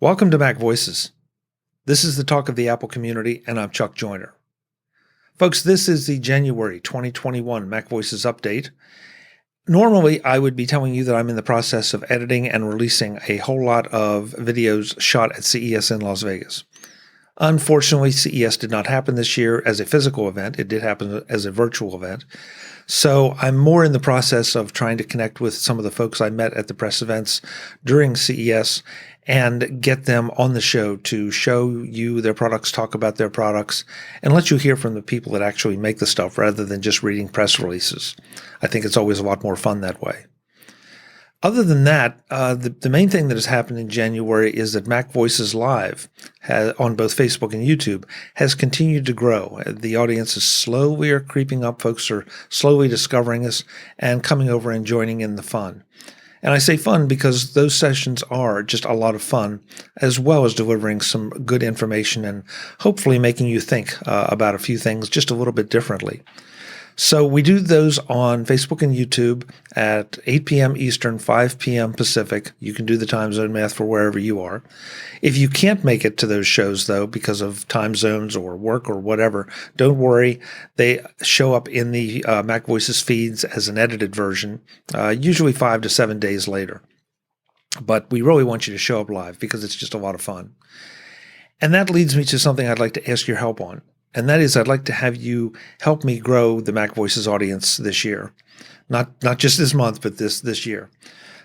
Welcome to MacVoices. This is the talk of the Apple community, and I'm Chuck Joyner. Folks, this is the January 2021 MacVoices update. Normally, I would be telling you that I'm in the process of editing and releasing a whole lot of videos shot at CES in Las Vegas. Unfortunately, CES did not happen this year as a physical event. It did happen as a virtual event. So I'm more in the process of trying to connect with some of the folks I met at the press events during CES and get them on the show to show you their products, talk about their products, and let you hear from the people that actually make the stuff rather than just reading press releases. I think it's always a lot more fun that way. Other than that, the main thing that has happened in January is that MacVoices Live on both Facebook and YouTube has continued to grow. The audience is slowly creeping up. Folks are slowly discovering us and coming over and joining in the fun. And I say fun because those sessions are just a lot of fun, as well as delivering some good information and hopefully making you think about a few things just a little bit differently. So we do those on Facebook and YouTube at 8 p.m. Eastern, 5 p.m. Pacific. You can do the time zone math for wherever you are. If you can't make it to those shows, though, because of time zones or work or whatever, don't worry. They show up in the MacVoices feeds as an edited version, usually 5 to 7 days later. But we really want you to show up live because it's just a lot of fun. And that leads me to something I'd like to ask your help on. And that is, I'd like to have you help me grow the MacVoices audience this year. Not just this month, but this year.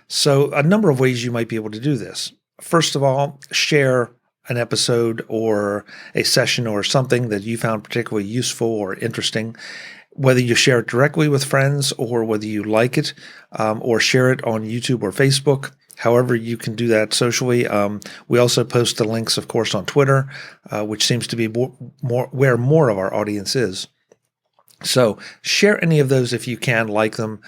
So a number of ways you might be able to do this. First of all, share an episode or a session or something that you found particularly useful or interesting, whether you share it directly with friends or whether you like it or share it on YouTube or Facebook. However you can do that socially. We also post the links, of course, on Twitter, which seems to be where more of our audience is. So share any of those if you can, like them.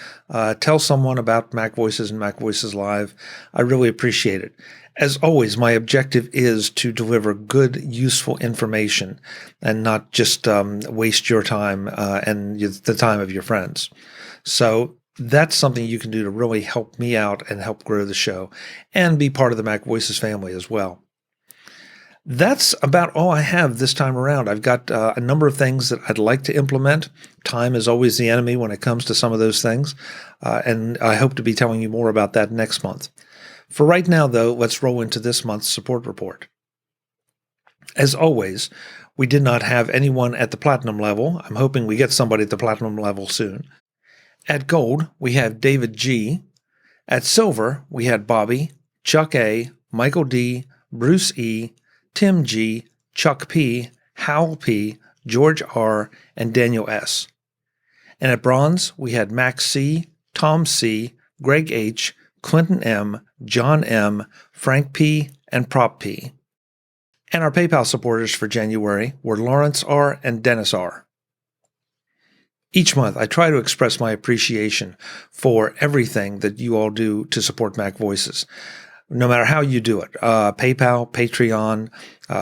Tell someone about MacVoices and MacVoices Live. I really appreciate it. As always, my objective is to deliver good, useful information and not just waste your time and the time of your friends. So that's something you can do to really help me out and help grow the show and be part of the MacVoices family as well. That's about all I have this time around. I've got a number of things that I'd like to implement. Time is always the enemy when it comes to some of those things, and I hope to be telling you more about that next month. For right now, though, let's roll into this month's support report. As always, we did not have anyone at the platinum level. I'm hoping we get somebody at the platinum level soon. At gold, we have David G. At silver, we had Bobby, Chuck A., Michael D., Bruce E., Tim G., Chuck P., Howell P., George R., and Daniel S. And at bronze, we had Max C., Tom C., Greg H., Clinton M., John M., Frank P., and Prop P. And our PayPal supporters for January were Lawrence R. and Dennis R. Each month, I try to express my appreciation for everything that you all do to support MacVoices, no matter how you do it. PayPal, Patreon,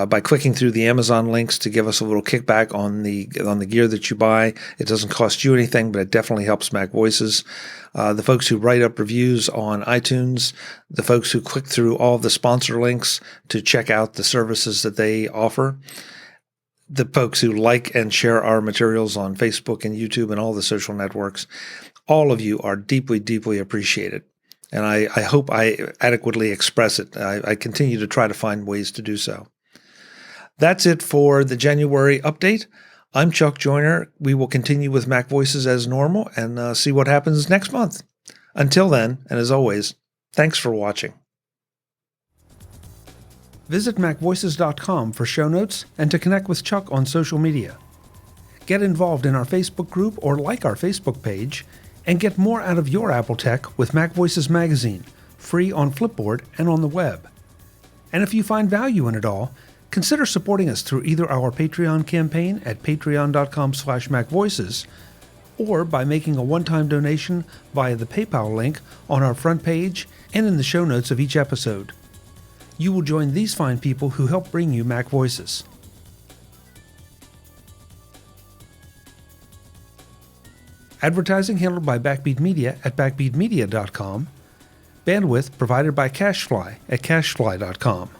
by clicking through the Amazon links to give us a little kickback on the gear that you buy. It doesn't cost you anything, but it definitely helps MacVoices. The folks who write up reviews on iTunes, the folks who click through all the sponsor links to check out the services that they offer, the folks who like and share our materials on Facebook and YouTube and all the social networks, all of you are deeply, deeply appreciated. And I hope I adequately express it. I continue to try to find ways to do so. That's it for the January update. I'm Chuck Joyner. We will continue with MacVoices as normal and see what happens next month. Until then, and as always, thanks for watching. Visit MacVoices.com for show notes and to connect with Chuck on social media. Get involved in our Facebook group or like our Facebook page, and get more out of your Apple tech with MacVoices Magazine, free on Flipboard and on the web. And if you find value in it all, consider supporting us through either our Patreon campaign at patreon.com/MacVoices or by making a one-time donation via the PayPal link on our front page and in the show notes of each episode. You will join these fine people who help bring you MacVoices. Advertising handled by Backbeat Media at backbeatmedia.com. Bandwidth provided by CacheFly at cachefly.com.